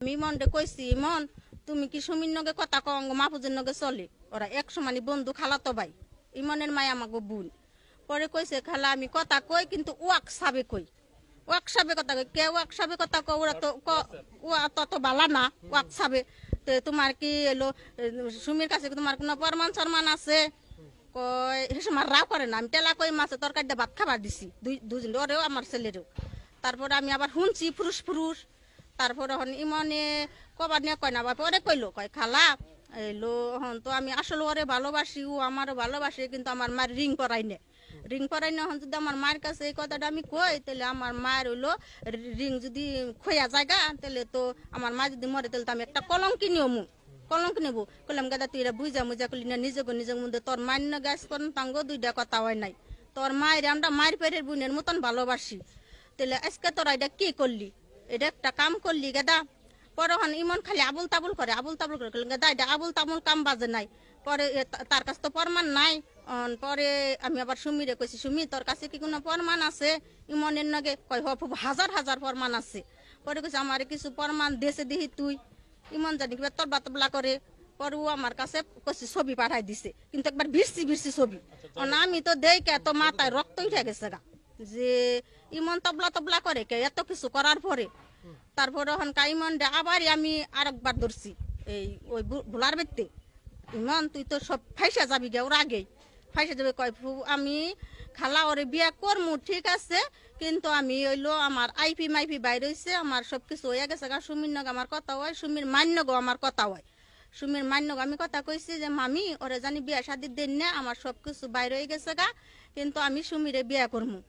আমি ইমনরে কইছি, ইমন তুমি কি সুমির নগে কথা কও, মাহফুজের নগে চলে, ওরা এক সমানি বন্ধু, খালাতো ভাই। ইমনের মায় আমাকে বোন। পরে কইছে খালা আমি কথা কই, কিন্তু ওয়াক সাবে কই, ওয়াক সাবে কথা কই। কে ওয়াক সাবে কথা কও? ওরা তো ওয়া তত বালা না ওয়াক সাবে। তো তোমার কি এলো সুমির কাছে তোমার কোনো প্রমাণ সরমান আছে? কয় হেসে মার রাও করে না। আমি টেলা কই মাছে তরকারি দিয়ে ভাত খাবার দিছি দুজন, ওরেও আমার ছেলেরেও। তারপরে আমি আবার শুনছি ফুরুস ফুরুস। তারপরে হন ইমনে কবার নিয়ে কয় না, পরে কইলো কয় খালা এলো হন তো আমি আসলে ওরে ভালোবাসি, ও আমারও ভালোবাসে, কিন্তু আমার মার রিং পরাই নে, রিং পরাই না। হন যদি আমার মায়ের কাছে এই কথাটা আমি কই, তাহলে আমার মায়ের হইলো রিং যদি খোয়া জায়গা, তাহলে তো আমার মা যদি মরে, তাহলে তো আমি একটা কলঙ্কি নিয়মু, কলঙ্কি নেবো। কইলাম গাদা তুই এরা বুঝা মুজা করলি না, নিজের মধ্যে তোর মান্য গাছ করেন তাঙ্গ দুইটা কথা হয় নাই। তোর মায়ের আমরা মায়ের পেটের বোনের মতন ভালোবাসি, তাহলে আজকে তোরা এটা কি করলি, এটা একটা কাম করলি গেদা। পরে হন ইমন খালি আবুল তাবুল করে, আবুল তাবুল করে গেদা, এটা আবুল তাবুল কাম বাজে নাই। পরে তার কাছে তো প্রমাণ নাই। পরে আমি আবার সুমিরে কইছি, সুমি তোর কাছে কি কোনো প্রমাণ আছে ইমনের নগে? কয় হাজার হাজার প্রমাণ আছে। পরে কইছে আমার কিছু প্রমাণ দেশে দিহি তুই। ইমন জানি কিবা তবলা তবলা করে। পরে ও আমার কাছে কইছে ছবি পাঠাই দিছে, কিন্তু একবার ভিড়ছি ভিড়ছি ছবি। আমি তো দেই কে তো মাথায় রক্ত উঠে গেছে গা, যে ইমন তবলা তবলা করে কে এত কিছু করার পরে। তারপরে হন ইমন আবার আমি আরেকবার ধরছি এই ওই ভোলার বেতে, ইমন তুই তো সব ফাইসা যাবি গে, ওর আগেই ফাইসা যাবে। কয় আমি খালা ওরে বিয়া করমু ঠিক আছে, কিন্তু আমি হইলো আমার আইপি মাইপি বাইর হইছে, আমার সব কিছু হয়ে গেছে গা। সুমির নগ আমার কথা হয়, সুমির মান্য গো আমার কথা হয়। সুমির মান্য আমি কথা কইছি যে মামি ওরে জানি বিয়া শাদির দিন না, আমার সব কিছু বাইর হয়ে গেছে গা, কিন্তু আমি সুমিরে বিয়া করমু।